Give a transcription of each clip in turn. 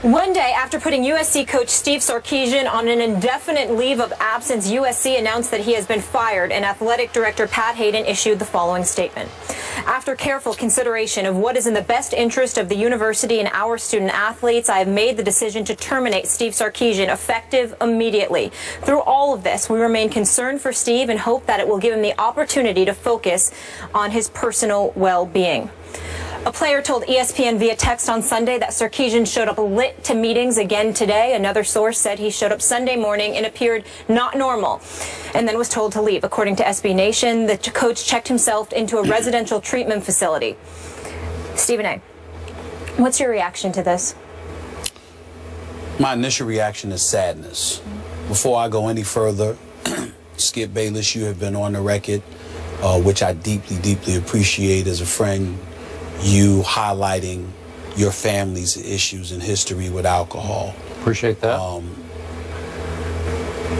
One day after putting USC coach Steve Sarkisian on an indefinite leave of absence, USC announced that he has been fired, and athletic director Pat Hayden issued the following statement. After careful consideration of what is in the best interest of the university and our student athletes, I have made the decision to terminate Steve Sarkisian effective immediately. Through all of this, we remain concerned for Steve and hope that it will give him the opportunity to focus on his personal well-being. A player told ESPN via text on Sunday that Sarkisian showed up lit to meetings again today. Another source said he showed up Sunday morning and appeared not normal and then was told to leave. According to SB Nation, the coach checked himself into a residential treatment facility. Stephen A., what's your reaction to this? My initial reaction is sadness. Before I go any further, Skip Bayless, you have been on the record, which I deeply, deeply appreciate as a friend. You highlighting your family's issues and history with alcohol. Appreciate that.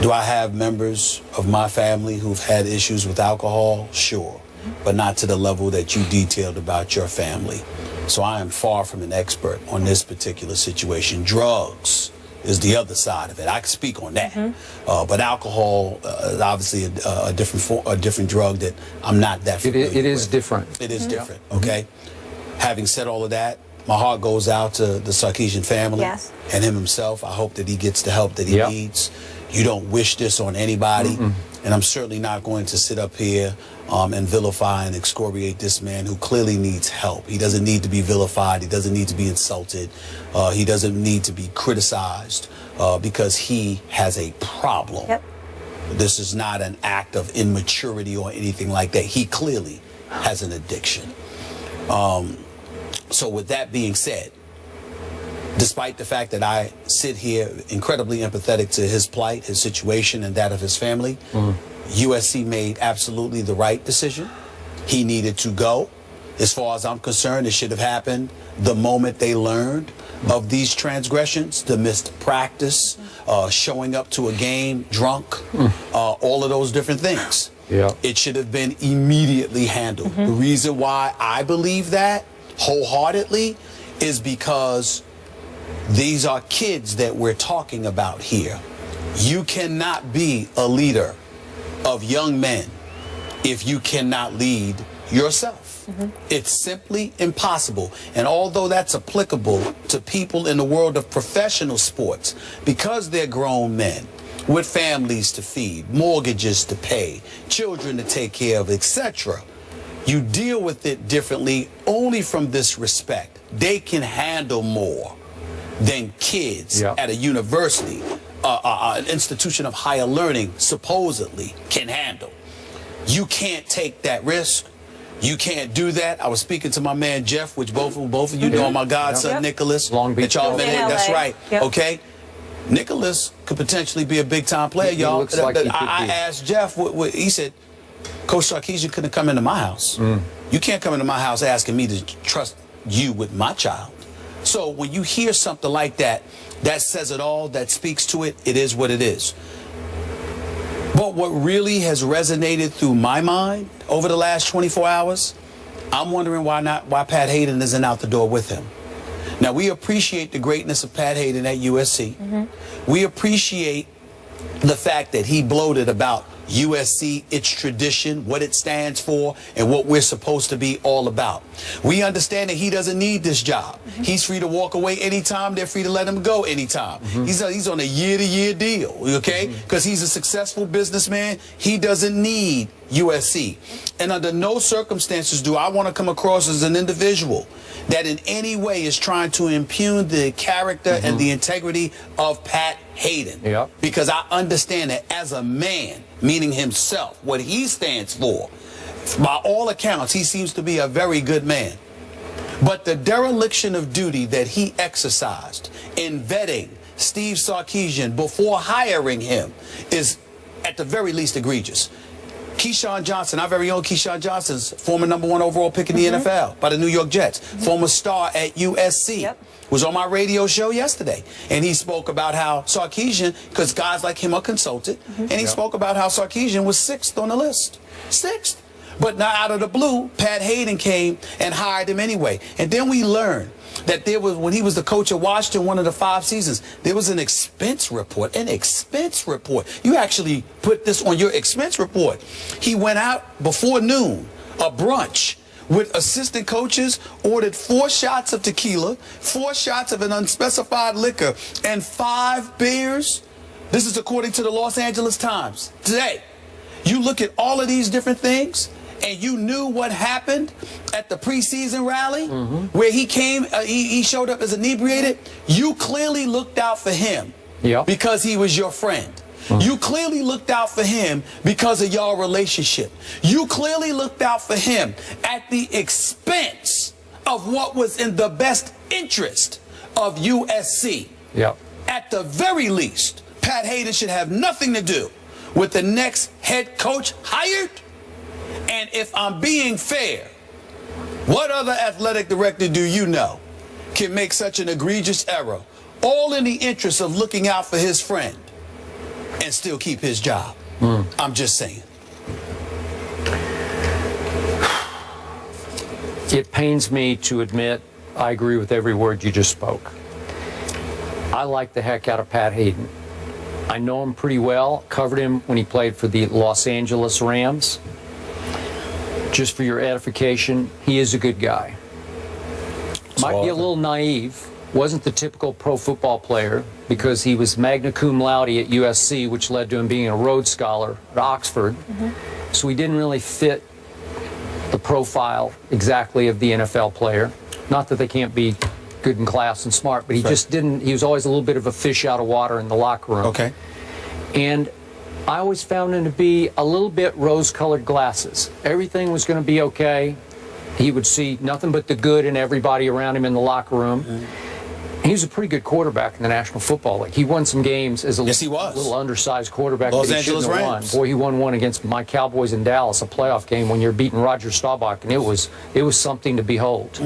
Do I have members of my family who've had issues with alcohol? Sure, but not to the level that you detailed about your family. So I am far from an expert on this particular situation. Drugs is the other side of it. I can speak on that. But alcohol is obviously a different drug that I'm not that familiar with. It is different. It is different, okay? Having said all of that, my heart goes out to the Sarkisian family and him himself. I hope that he gets the help that he needs. You don't wish this on anybody, and I'm certainly not going to sit up here and vilify and excoriate this man who clearly needs help. He doesn't need to be vilified. He doesn't need to be insulted. He doesn't need to be criticized because he has a problem. This is not an act of immaturity or anything like that. He clearly has an addiction. So with that being said, despite the fact that I sit here incredibly empathetic to his plight, his situation, and that of his family, USC made absolutely the right decision. He needed to go. As far as I'm concerned, it should have happened the moment they learned of these transgressions, the missed practice, showing up to a game drunk, all of those different things. It should have been immediately handled. The reason why I believe that wholeheartedly is because these are kids that we're talking about here. You cannot be a leader of young men if you cannot lead yourself. It's simply impossible. And although that's applicable to people in the world of professional sports, because they're grown men with families to feed, mortgages to pay, children to take care of, etc., you deal with it differently only from this respect. They can handle more than kids at a university, an institution of higher learning, supposedly can handle. You can't take that risk. You can't do that. I was speaking to my man Jeff, which both of you know, my godson Nicholas. Long Beach. That y'all met in. That's right. Okay. Nicholas could potentially be a big-time player, y'all. Like I asked Jeff, he said, Coach Sarkisian couldn't come into my house. You can't come into my house asking me to trust you with my child. So when you hear something like that, that says it all, that speaks to it, it is what it is. But what really has resonated through my mind over the last 24 hours, I'm wondering why Pat Hayden isn't out the door with him. Now, we appreciate the greatness of Pat Hayden at USC. We appreciate the fact that he bloated about USC, its tradition, what it stands for, and what we're supposed to be all about. We understand that he doesn't need this job. He's free to walk away anytime. They're free to let him go anytime. He's on a year-to-year deal, okay? Because he's a successful businessman. He doesn't need USC. And under no circumstances do I want to come across as an individual that in any way is trying to impugn the character and the integrity of Pat Hayden. Because I understand that as a man, meaning himself, what he stands for, by all accounts, he seems to be a very good man. But the dereliction of duty that he exercised in vetting Steve Sarkisian before hiring him is at the very least egregious. Keyshawn Johnson, our very own Keyshawn Johnson's former #1 overall pick in the NFL by the New York Jets, former star at USC, was on my radio show yesterday. And he spoke about how Sarkisian, because guys like him are consulted, and he spoke about how Sarkisian was 6th on the list. 6th. But now out of the blue, Pat Hayden came and hired him anyway. And then we learned that there was, when he was the coach of Washington, one of the 5 seasons, there was an expense report. An expense report. You actually put this on your expense report. He went out before noon, a brunch, with assistant coaches, ordered 4 shots of tequila, 4 shots of an unspecified liquor, and 5 beers. This is according to the Los Angeles Times today. You look at all of these different things, and you knew what happened at the preseason rally where he came, he showed up as inebriated. You clearly looked out for him because he was your friend. You clearly looked out for him because of your relationship. You clearly looked out for him at the expense of what was in the best interest of USC. At the very least, Pat Hayden should have nothing to do with the next head coach hired. And if I'm being fair, what other athletic director do you know can make such an egregious error, all in the interest of looking out for his friend, and still keep his job? I'm just saying. It pains me to admit I agree with every word you just spoke. I like the heck out of Pat Hayden. I know him pretty well, covered him when he played for the Los Angeles Rams. Just for your edification, he is a good guy. Might be a little naive. Wasn't the typical pro football player because he was magna cum laude at USC, which led to him being a Rhodes Scholar at Oxford. So he didn't really fit the profile exactly of the NFL player. Not that they can't be good in class and smart, but he just didn't. He was always a little bit of a fish out of water in the locker room. And I always found him to be a little bit rose-colored glasses. Everything was going to be okay. He would see nothing but the good in everybody around him in the locker room. He was a pretty good quarterback in the National Football League. He won some games as a little undersized quarterback. Los Angeles Rams. Boy, he won one against my Cowboys in Dallas, a playoff game when you're beating Roger Staubach, and it was something to behold.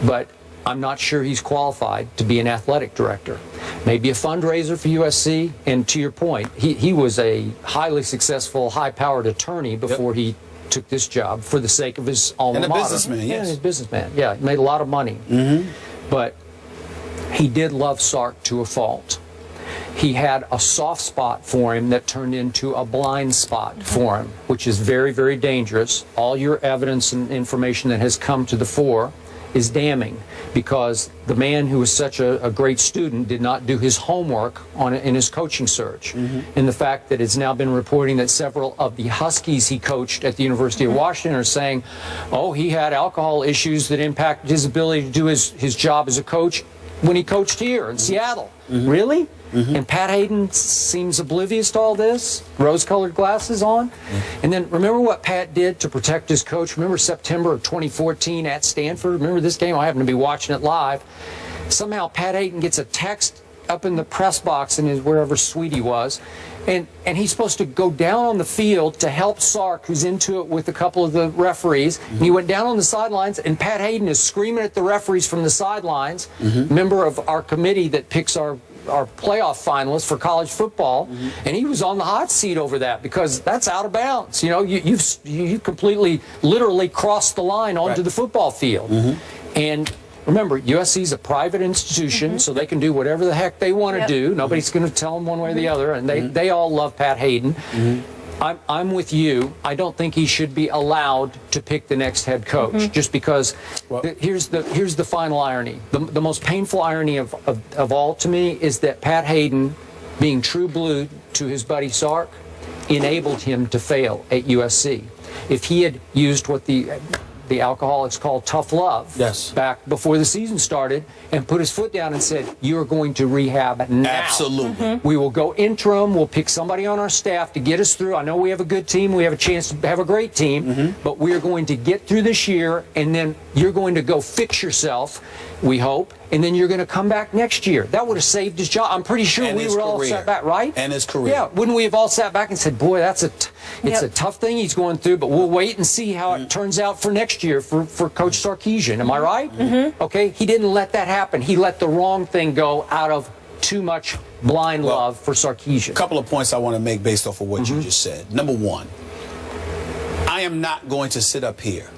But I'm not sure he's qualified to be an athletic director. Maybe a fundraiser for USC, and to your point, he was a highly successful, high-powered attorney before he took this job for the sake of his alma mater. And a businessman, Yeah, he's a businessman. Yeah, he made a lot of money. But he did love Sark to a fault. He had a soft spot for him that turned into a blind spot for him, which is very, very dangerous. All your evidence and information that has come to the fore is damning, because the man who was such a great student did not do his homework in his coaching search. And the fact that it's now been reporting that several of the Huskies he coached at the University of Washington are saying, oh, he had alcohol issues that impacted his ability to do his job as a coach when he coached here in Seattle. Really? And Pat Hayden seems oblivious to all this, rose-colored glasses on. And then remember what Pat did to protect his coach? Remember September of 2014 at Stanford? Remember this game? I happened to be watching it live. Somehow Pat Hayden gets a text up in the press box in his wherever suite he was, and he's supposed to go down on the field to help Sark, who's into it with a couple of the referees. And he went down on the sidelines, and Pat Hayden is screaming at the referees from the sidelines, member of our committee that picks our playoff finalists for college football, and he was on the hot seat over that because that's out of bounds. You know, you completely, literally crossed the line onto the football field. And remember, USC is a private institution, so they can do whatever the heck they want to do. Nobody's going to tell them one way or the other, and they all love Pat Hayden. I'm with you. I don't think he should be allowed to pick the next head coach, just because here's the final irony. The most painful irony of all to me is that Pat Hayden, being true blue to his buddy Sark, enabled him to fail at USC. If he had used what the alcoholics called tough love back before the season started and put his foot down and said, you're going to rehab now. Absolutely. We will go interim. We'll pick somebody on our staff to get us through. I know we have a good team. We have a chance to have a great team, but we're going to get through this year, and then you're going to go fix yourself, we hope, and then you're going to come back next year. That would have saved his job. I'm pretty sure we were all sat back, right? And his career. Yeah, wouldn't we have all sat back and said, boy, it's a tough thing he's going through, but we'll wait and see how it turns out for next year for Coach Sarkisian. Am I right? Okay, he didn't let that happen. He let the wrong thing go out of too much blind love for Sarkisian. A couple of points I want to make based off of what you just said. Number one, I am not going to sit up here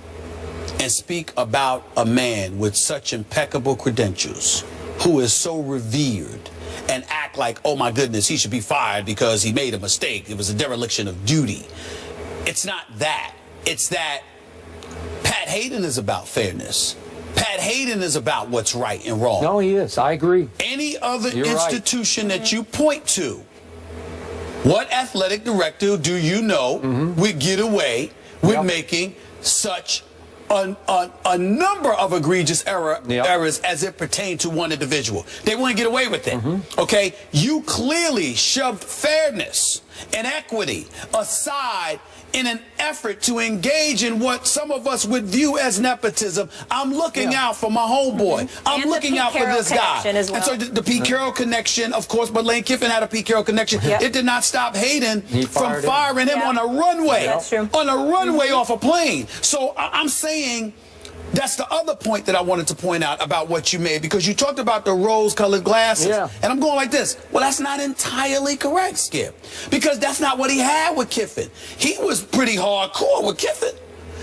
and speak about a man with such impeccable credentials, who is so revered, and act like, oh my goodness, he should be fired because he made a mistake, it was a dereliction of duty. It's not that. It's that Pat Hayden is about fairness. Pat Hayden is about what's right and wrong. No, he is. I agree. Any other You're institution that you point to, what athletic director do you know would get away with making such a number of egregious errors as it pertained to one individual? They wouldn't get away with it. Okay? You clearly shoved fairness and equity aside in an effort to engage in what some of us would view as nepotism. I'm looking out for my homeboy. I'm And looking out for this guy. As well. And so the Pete Carroll connection, of course, but Lane Kiffin had a Pete Carroll connection. It did not stop Hayden from firing him on a runway. That's true. On a runway off a plane. So I'm saying that's the other point that I wanted to point out about what you made, because you talked about the rose-colored glasses. And I'm going like this. Well, that's not entirely correct, Skip, because that's not what he had with Kiffin. He was pretty hardcore with Kiffin.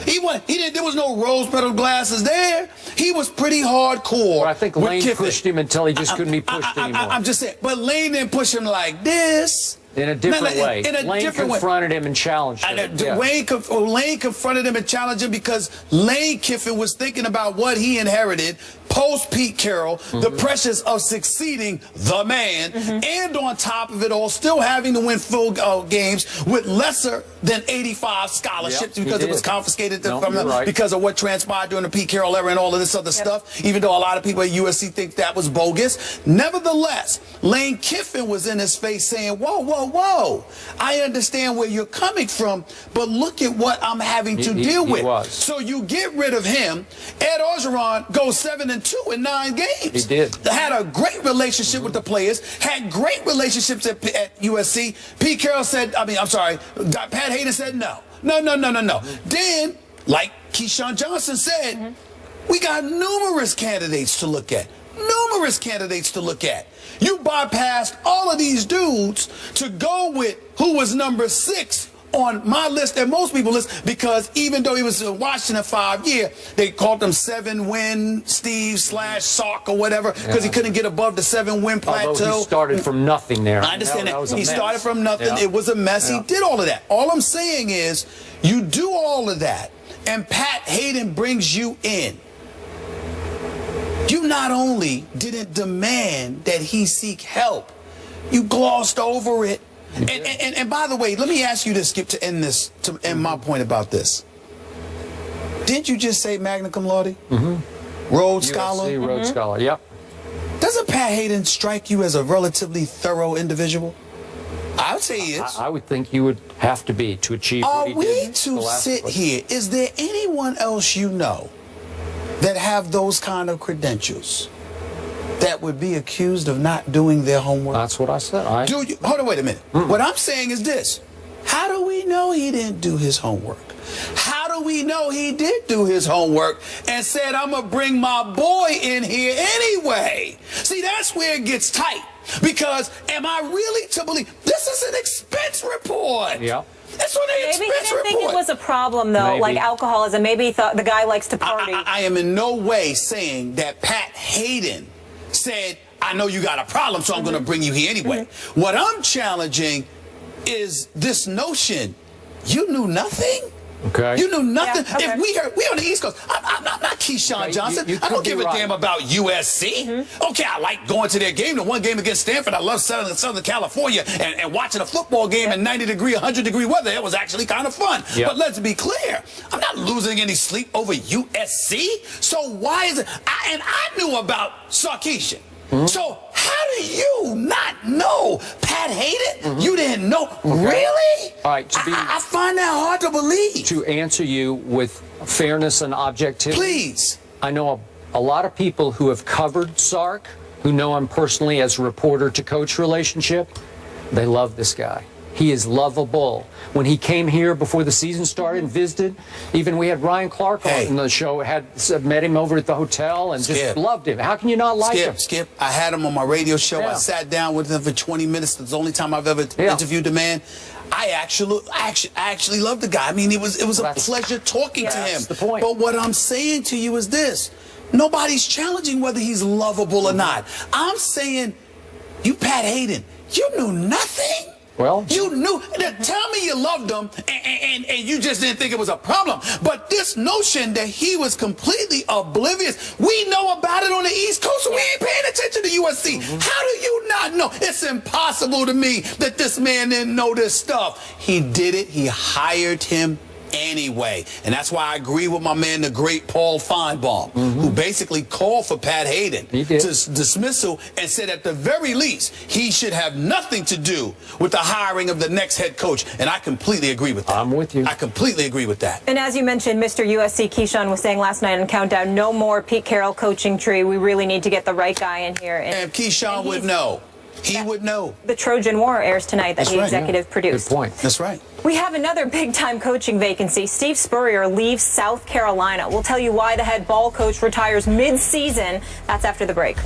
There was no rose-petaled glasses there. He was pretty hardcore. Well, I think Lane pushed him until he just couldn't be pushed anymore. I'm just saying, but Lane didn't push him like this. In a different way. Lane confronted him and challenged him. Lane confronted him and challenged him because Lane Kiffin was thinking about what he inherited post Pete Carroll, the pressures of succeeding the man, and on top of it all, still having to win full games with lesser than 85 scholarships because it was confiscated from them because of what transpired during the Pete Carroll era and all of this other stuff, even though a lot of people at USC think that was bogus. Nevertheless, Lane Kiffin was in his face saying, whoa, whoa, whoa, I understand where you're coming from, but look at what I'm having to deal with. So you get rid of him. Ed Orgeron goes 7-2 in 9 games. He did. Had a great relationship with the players, had great relationships at USC. Pete Carroll said, Pat Hayden said no. No. Then, like Keyshawn Johnson said, we got numerous candidates to look at. You bypassed all of these dudes to go with who was number 6 on my list and most people's list, because even though he was in Washington 5 years, they called him 7-win Steve / Sark or whatever, because he couldn't get above the 7-win plateau. Although he started from nothing there. I understand that. He started from nothing. It was a mess. He did all of that. All I'm saying is, you do all of that, and Pat Hayden brings you in. You not only didn't demand that he seek help, you glossed over it. And by the way, let me ask you this, Skip, to end my point about this. Didn't you just say magna cum laude? Rhodes Scholar? USC Rhodes Scholar, yep. Doesn't Pat Hayden strike you as a relatively thorough individual? I would say he is. I would think you would have to be to achieve what he did. Are we to sit here? Is there anyone else you know that have those kind of credentials that would be accused of not doing their homework? That's what I said. Hold on, wait a minute. What I'm saying is this. How do we know he didn't do his homework? How do we know he did do his homework and said, I'm going to bring my boy in here anyway? See, that's where it gets tight. Because am I really to believe this is an expense report? Yeah. That's what an Maybe he expense didn't report. think it was a problem, though, like alcoholism. Maybe he thought the guy likes to party. I am in no way saying that Pat Hayden said, I know you got a problem, so I'm going to bring you here anyway. What I'm challenging is this notion, you knew nothing? Okay. You knew nothing? Yeah, okay. If we on the East Coast, I'm not Keyshawn Johnson. I don't give a damn about USC. Okay, I like going to their game. The one game against Stanford, I love Southern California and watching a football game in 90-degree, 100-degree weather. It was actually kind of fun. But let's be clear, I'm not losing any sleep over USC. So why is it? And I knew about Sarkisian. So how do you not know Pat Hayden? You didn't know? Really? All right. I find that hard to believe. To answer you with fairness and objectivity. Please. I know a lot of people who have covered Sark, who know him personally as a reporter to coach relationship. They love this guy. He is lovable. When he came here before the season started and visited, even we had Ryan Clark on the show, met him over at the hotel and just loved him. How can you not like him? Skip, I had him on my radio show. I sat down with him for 20 minutes. It's the only time I've ever interviewed the man. I actually love the guy. I mean, it was a pleasure talking to him. That's the point. But what I'm saying to you is this. Nobody's challenging whether he's lovable or not. I'm saying, you Pat Hayden, you knew nothing. Well, you knew. Tell me you loved him and you just didn't think it was a problem. But this notion that he was completely oblivious, we know about it on the East Coast, so we ain't paying attention to USC. How do you not know? It's impossible to me that this man didn't know this stuff. He did it. He hired him anyway. And that's why I agree with my man, the great Paul Feinbaum, who basically called for Pat Hayden to dismissal and said at the very least he should have nothing to do with the hiring of the next head coach. And I completely agree with that. I'm with you. I completely agree with that. And as you mentioned, Mr. USC Keyshawn was saying last night on Countdown, no more Pete Carroll coaching tree. We really need to get the right guy in here. And Keyshawn would know. He would know. The Trojan War airs tonight that the executive produced. Good point. That's right. We have another big-time coaching vacancy. Steve Spurrier leaves South Carolina. We'll tell you why the head ball coach retires mid-season. That's after the break.